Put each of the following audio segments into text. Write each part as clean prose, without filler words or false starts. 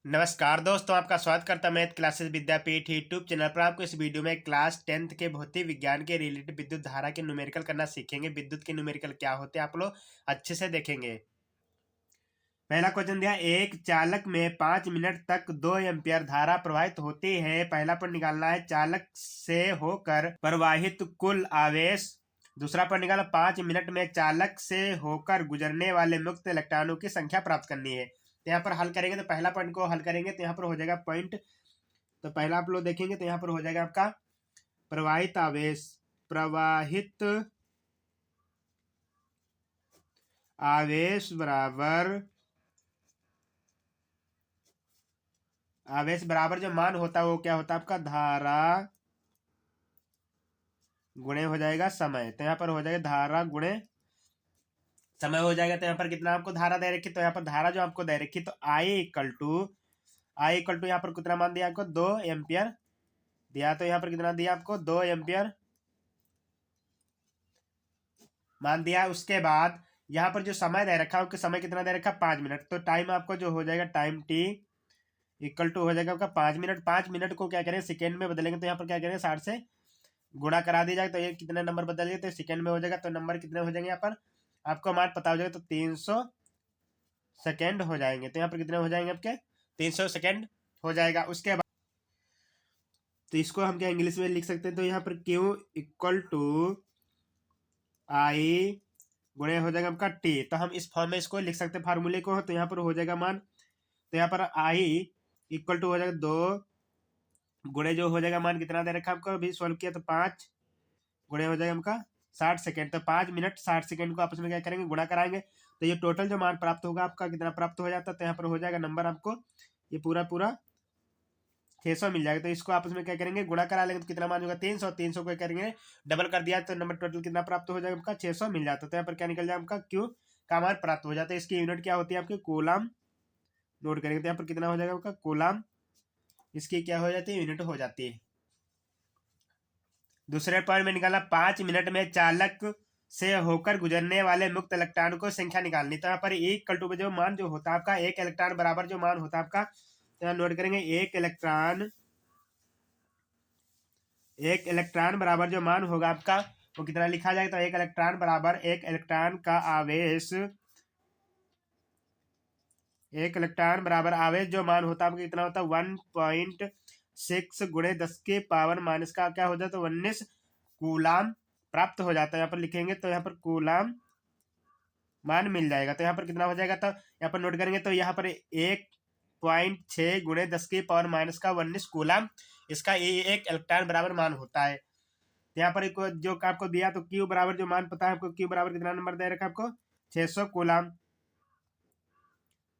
नमस्कार दोस्तों, आपका स्वागत करता मैं मैथ क्लासेस विद्यापीठ यूट्यूब चैनल पर। आपको इस वीडियो में क्लास 10th के भौतिक विज्ञान के रिलेटेड विद्युत धारा के न्यूमेरिकल करना सीखेंगे। विद्युत के न्यूमेरिकल क्या होते हैं आप लोग अच्छे से देखेंगे। पहला क्वेश्चन दिया, एक चालक में 5 मिनट तक 2 एम्पियर धारा प्रवाहित होती है। पहला पॉइंट निकालना है चालक से होकर प्रवाहित कुल आवेश। दूसरा पॉइंट निकाला 5 मिनट में चालक से होकर गुजरने वाले मुक्त इलेक्ट्रॉनों की संख्या प्राप्त करनी है। तो यहाँ पर हल करेंगे, तो पहला पॉइंट को हल करेंगे तो यहाँ पर हो जाएगा पॉइंट। तो पहला आप लोग देखेंगे तो यहाँ पर हो जाएगा आपका प्रवाहित आवेश। प्रवाहित आवेश बराबर आवेश बराबर जो मान होता है वो क्या होता है आपका धारा गुणे हो जाएगा समय। तो यहाँ पर हो जाएगा धारा गुणे समय हो जाएगा। तो यहाँ पर कितना आपको धारा दे रखी, तो यहाँ पर धारा जो आपको दे रखी, तो आई इक्वल टू यहाँ पर कितना मान दिया आपको 2 एम्पियर दिया। तो यहाँ पर कितना दिया आपको 2 एम्पियर मान दिया। उसके बाद यहाँ पर जो समय दे रखा है उसके समय कितना दे रखा 5 मिनट। तो टाइम आपको जो हो जाएगा टाइम टी इक्वल टू हो जाएगा आपका 5 मिनट। 5 मिनट को क्या करेंगे सेकेंड में बदलेंगे। तो यहाँ पर क्या करेंगे 60 से गुणा करा दिया जाएगा। तो ये कितने नंबर बदल गए तो सेकेंड में हो जाएगा। तो नंबर कितने हो जाएंगे यहाँ पर आपको मान पता हो जाएगा। तो 300 सेकेंड हो जाएंगे। तो यहाँ पर कितने हो जाएंगे आपके 300 सेकेंड हो जाएगा। उसके बाद तो इसको हम क्या इंग्लिश में लिख सकते हैं। तो यहाँ पर क्यू इक्वल टू आई गुणे हो जाएगा आपका टी। तो हम इस फॉर्म में इसको लिख सकते हैं फार्मूले को। तो यहाँ पर हो जाएगा मान, तो यहाँ पर आई इक्वल टू हो जाएगा 2 गुणे जो हो जाएगा मान कितना दे रखा आपको अभी सॉल्व किया। तो 5 गुणे हो जाएगा आपका 60 सेकेंड। तो 5 मिनट 60 सेकेंड को आपस में क्या करेंगे गुणा कराएंगे। तो ये टोटल जो मान प्राप्त होगा आपका कितना प्राप्त हो जाता है। तो यहाँ पर हो जाएगा नंबर आपको ये पूरा पूरा 600 मिल जाएगा। तो इसको आपस में क्या करेंगे गुणा करा लेंगे। तो कितना मान होगा 300। 300 को करेंगे डबल कर दिया तो नंबर टोटल कितना प्राप्त हो जाएगा आपका 600 मिल जाता है। तो यहाँ पर क्या निकल जाएगा आपका क्यू का मान प्राप्त हो जाता है। इसकी यूनिट क्या होती है आपकी कूलम नोट करेंगे। तो यहाँ पर कितना हो जाएगा आपका कूलम, इसकी क्या हो जाती है यूनिट हो जाती है। दूसरे पॉइंट में निकाला 5 मिनट में चालक से होकर गुजरने वाले मुक्त इलेक्ट्रॉन को संख्या निकालनी। तो यहाँ पर इक्वल टू जो मान जो होता है आपका एक इलेक्ट्रॉन बराबर जो मान होता है आपका, तो यहाँ नोट करेंगे एक इलेक्ट्रॉन बराबर जो मान होगा आपका वो कितना लिखा जाएगा। तो एक इलेक्ट्रॉन बराबर एक इलेक्ट्रॉन का आवेश, एक इलेक्ट्रॉन बराबर आवेश जो मान होता है आपका कितना होता है 1.6 गुणे 10 के पावर माइनस का क्या हो जाता है 19 कूलाम प्राप्त हो जाता है। यहाँ पर लिखेंगे तो यहाँ पर कूलाम मान मिल जाएगा। तो यहाँ पर कितना हो जाएगा, तो यहाँ पर नोट करेंगे तो यहाँ पर 1.6 गुणे 10 की पावर माइनस का 19 कूलाम इसका ये एक इलेक्ट्रॉन बराबर मान होता है। तो यहाँ पर जो आपको दिया तो क्यू बराबर जो मान पता है आपको, क्यू बराबर कितना नंबर दे रखा है आपको 600 कूलाम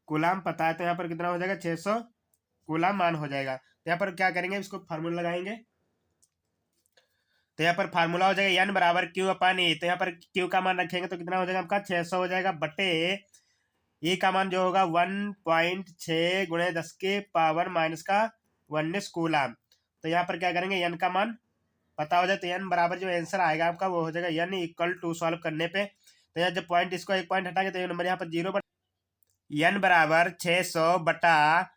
कूलाम पता है। तो यहाँ पर कितना हो जाएगा 600 कूलाम मान हो जाएगा। तो यहाँ पर क्या करेंगे इसको फार्मूला लगाएंगे। तो यहाँ पर फार्मूला हो जाएगा एन बराबर क्यू अपन ई। तो यहाँ पर क्यू का मान रखेंगे तो कितना हो जाएगा आपका 600 हो जाएगा बटे ई का मान जो होगा 1.6 गुणे 10 के पावर माइनस का 19 कूलाम। तो यहाँ पर क्या करेंगे एन का मान पता हो जाए। तो एन बराबर जो आंसर आएगा आपका वो हो जाएगा एन इक्वल टू सॉल्व करने पे। तो यहाँ जब पॉइंट इसको एक पॉइंट हटाएंगे तो ये नंबर यहाँ पर 0 एन बराबर 600 बटा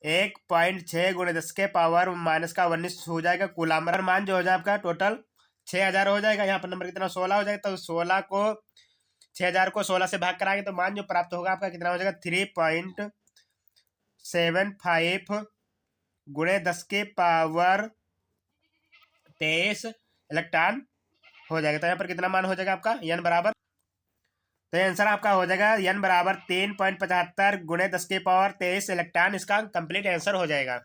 1.6 गुणे 10 के पावर माइनस का 19 हो जाएगा कूलाम। मान जो हो जाए आपका टोटल 6000 हो जाएगा। यहाँ पर नंबर कितना 16 हो जाएगा। तो 6000 को 16 से भाग कराएंगे तो मान जो प्राप्त होगा आपका कितना हो जाएगा 3.75 गुणे 10 के पावर 23 इलेक्ट्रॉन हो जाएगा। तो यहाँ पर कितना मान हो जाएगा आपका एन बराबर, तो आंसर आपका हो जाएगा एन बराबर 3.75 गुणे 10 की पावर 23 इलेक्ट्रॉन। इसका कंप्लीट आंसर हो जाएगा।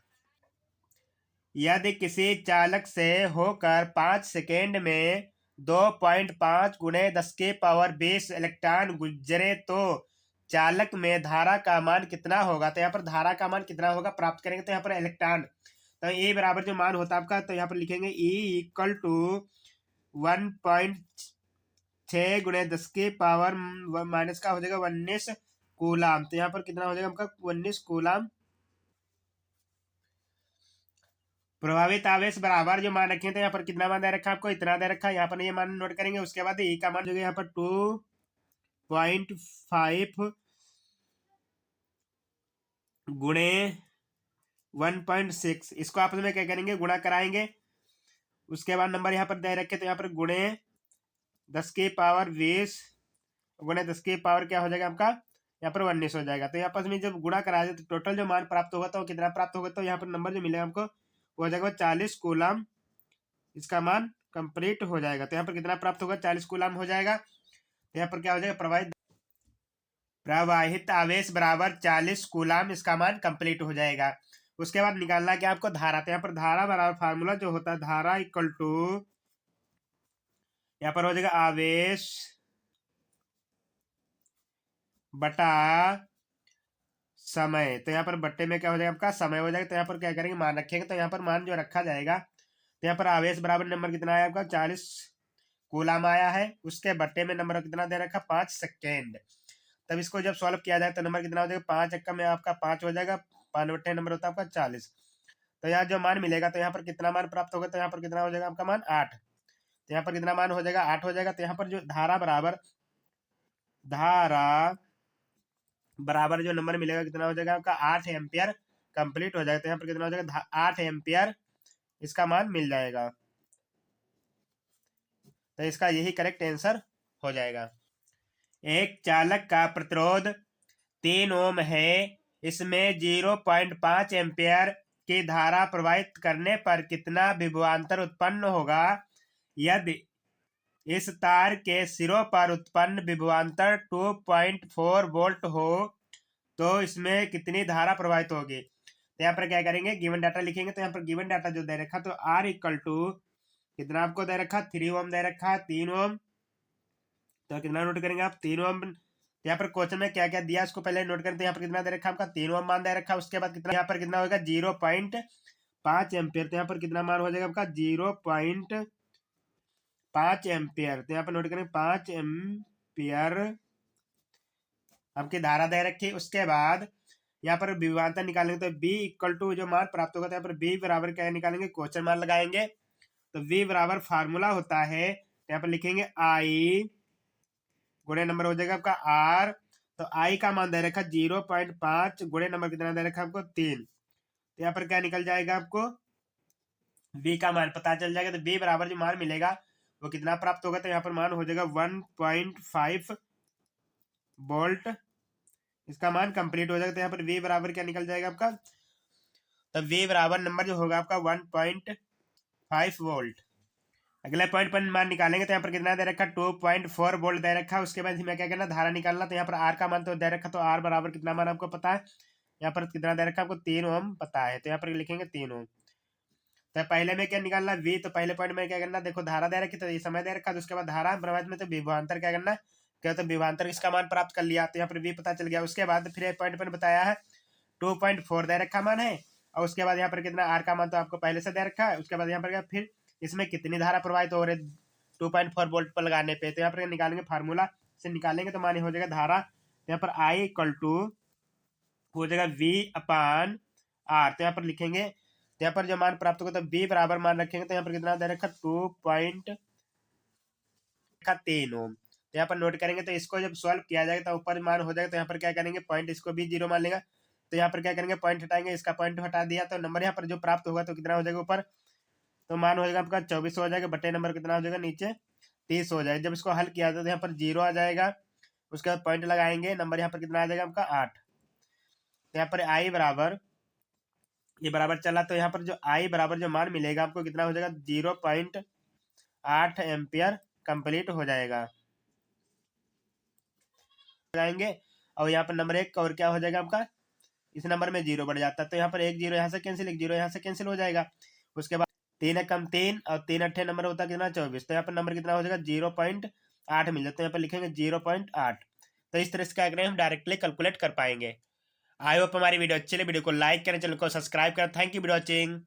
यदि किसी चालक से होकर 5 सेकेंड में 2.5 गुणे 10 की पावर 20 इलेक्ट्रॉन गुजरे तो चालक में धारा का मान कितना होगा। तो यहाँ पर धारा का मान कितना होगा प्राप्त करेंगे। तो यहाँ पर इलेक्ट्रॉन तो ए बराबर जो मान होता है आपका, तो यहाँ पर लिखेंगे ई इक्वल टू 1.6 गुणे 10 की पावर माइनस का हो जाएगा 19 कूलाम। तो यहाँ पर कितना हो जाएगा आपका 19 कूलाम। प्रभावित आवेश बराबर जो मान रखे तो यहाँ पर कितना मान दे रखा है आपको इतना दे रखा है। यहाँ पर ये मान नोट करेंगे। उसके बाद ई का मान जो है यहाँ पर 2.5 गुणे 1.6, इसको आपस में क्या करेंगे, गुणा कराएंगे। उसके बाद नंबर यहाँ पर दे रखे तो यहाँ पर गुणे 10⁻20 गुणे 10⁻, क्या हो जाएगा आपका यहाँ पर 19 हो जाएगा। तो यहाँ पर में जब गुणा करा जाए तो टोटल जो मान प्राप्त होगा तो कितना प्राप्त होगा, तो यहाँ पर नंबर जो मिलेगा हमको वो हो जाएगा 40 कूलम, इसका मान कंप्लीट हो जाएगा। तो यहाँ पर कितना प्राप्त होगा, 40 कूलम हो जाएगा। तो यहाँ पर क्या हो जाएगा, प्रवाहित आवेश बराबर 40 कूलम, इसका मान कंप्लीट हो जाएगा। उसके बाद निकालना क्या आपको, धारा। तो यहाँ पर धारा बराबर फार्मूला जो होता है, धारा इक्वल टू यहाँ पर हो जाएगा आवेश बटा समय। तो यहाँ पर बट्टे में क्या हो जाएगा आपका, समय हो जाएगा। तो यहाँ पर क्या करेंगे, मान रखेंगे। तो यहाँ पर मान जो रखा जाएगा, तो यहाँ पर आवेश बराबर नंबर कितना आया आपका, 40 कूलम आया है। उसके बट्टे में नंबर कितना दे रखा, 5 सेकेंड। तब इसको जब सॉल्व किया जाए तो नंबर कितना हो जाएगा, 5 एक्का में आपका 5 हो जाएगा, 5 बट्टे नंबर होता है आपका 40। तो यहाँ जो मान मिलेगा, तो यहाँ पर कितना मान प्राप्त होगा, तो यहाँ पर कितना हो जाएगा आपका मान 8। तो यहाँ पर कितना मान हो जाएगा, 8 हो जाएगा। तो यहाँ पर जो धारा बराबर जो नंबर मिलेगा कितना हो जाएगा आपका, 8 एम्पियर कंप्लीट हो जाएगा। तो यहाँ पर कितना हो जाएगा, 8 एम्पियर इसका मान मिल जाएगा। तो इसका यही करेक्ट आंसर हो जाएगा। एक चालक का प्रतिरोध 3 ओम है, इसमें 0.5 एम्पियर की धारा प्रवाहित करने पर कितना विभवांतर उत्पन्न होगा। यदि इस तार के सिरों पर उत्पन्न विभवांतर 2.4 वोल्ट हो तो इसमें कितनी धारा प्रवाहित होगी। तो यहाँ पर क्या करेंगे, गिवन डाटा लिखेंगे। तो यहाँ पर गिवन डाटा जो दे रखा, तो R इक्वल टू कितना आपको दे रखा, 3 ओम दे रखा, 3 ओम। तो कितना नोट करेंगे आप, 3 ओम। यहाँ पर क्वेश्चन में क्या क्या दिया उसको पहले नोट करें। तो यहाँ पर कितना दे रखा आपका, 3 ओम मान दे रखा। उसके बाद कितना यहाँ पर कितना होगा, 0.5 एम्पियर। तो यहाँ पर कितना मान हो जाएगा आपका, 0.5 एम्पियर। तो यहाँ पर नोट करें 5 एम्पियर आपकी धारा दे रखी। उसके बाद यहाँ पर विभवांतर निकालेंगे। तो B इक्वल टू जो मान प्राप्त होगा, तो यहाँ पर B बराबर क्या निकालेंगे, क्वेश्चन मान लगाएंगे। तो V बराबर फार्मूला होता है, यहाँ पर लिखेंगे I गुणे नंबर हो जाएगा आपका R। तो I का मान दे रखा 0.5 गुणे नंबर कितना दे रखा आपको, 3। तो यहाँ पर क्या निकल जाएगा, आपको V का मान पता चल जाएगा। तो B बराबर जो मान मिलेगा वो कितना प्राप्त होगा, तो यहाँ पर मान हो जाएगा 1.5 वोल्ट, इसका मान कंप्लीट हो जाएगा। तो यहाँ पर V बराबर क्या निकल जाएगा आपका, तो V बराबर नंबर जो होगा आपका 1.5 वोल्ट। अगले पॉइंट पर मान निकालेंगे। तो यहाँ पर कितना दे रखा, 2.4 वोल्ट दे रखा। उसके बाद हमें क्या करना, धारा निकालना। तो यहाँ पर R का मान तो दे रखा, तो R बराबर कितना मान आपको पता है, यहाँ पर कितना दे रखा आपको, 3 ओम पता है। तो यहाँ पर लिखेंगे 3 ओम। तो पहले में क्या निकालना, V। तो पहले पॉइंट में क्या करना, देखो धारा दे रखी तो ये समय दे रखा। तो उसके बाद धारा प्रवाहित में तो विभवांतर क्या करना, क्या तो विभवांतर इसका मान प्राप्त कर लिया। तो यहाँ पर V पता चल गया। उसके बाद फिर पॉइंट पर बताया है 2.4 दे रखा मान है। और उसके बाद यहाँ पर कितना R का मान तो आपको पहले से दे रखा है। उसके बाद यहाँ पर फिर इसमें कितनी धारा प्रवाहित हो रही 2.4 वोल्ट पर लगाने पे। तो यहाँ पर निकालेंगे, फार्मूला से निकालेंगे तो मान हो जाएगा धारा। तो यहाँ पर I इक्वल टू हो जाएगा V अपान R। तो यहाँ पर लिखेंगे, तो यहाँ पर जो मान प्राप्त होगा तो B बराबर मान रखेंगे। तो यहाँ पर कितना दे रखा, 2.3 ओम। तो यहाँ पर नोट करेंगे। तो इसको जब सॉल्व किया जाएगा तो ऊपर मान हो जाएगा। तो यहाँ पर क्या करेंगे, पॉइंट इसको भी 0 मान लेगा। तो यहाँ पर क्या करेंगे, पॉइंट हटाएंगे, इसका पॉइंट हटा दिया। तो नंबर यहाँ पर जो प्राप्त होगा तो कितना हो जाएगा ऊपर, तो मान हो जाएगा आपका 24 हो जाएगा, बटे नंबर कितना हो जाएगा नीचे 30 हो जाएगा। जब इसको हल किया जाए तो यहाँ पर 0 आ जाएगा। उसके बाद पॉइंट लगाएंगे, नंबर यहाँ पर कितना आ जाएगा आपका 8। तो यहाँ पर I बराबर ये बराबर चला। तो यहाँ पर जो I बराबर जो मान मिलेगा आपको कितना हो जाएगा, 0.8 एम्पियर कंप्लीट हो जाएगा। लगाएंगे और यहाँ पर नंबर 1 और क्या हो जाएगा आपका, इस नंबर में 0 बढ़ जाता है। तो यहाँ पर 1 0 यहाँ से कैंसिल, 1 0 यहाँ से कैंसिल हो जाएगा। उसके बाद 3 एकम 3 और 3 अट्ठे नंबर होता है कितना, 24। तो यहाँ पर नंबर कितना हो जाएगा, 0.8 मिल जाता है। यहाँ पर लिखेंगे 0.8। तो इस तरह से क्या करें, हम डायरेक्टली कैलकुलेट कर पाएंगे। आई होप हमारी वीडियो अच्छी लगी। वीडियो को लाइक करें, चैनल को सब्सक्राइब करें। Thank you for watching.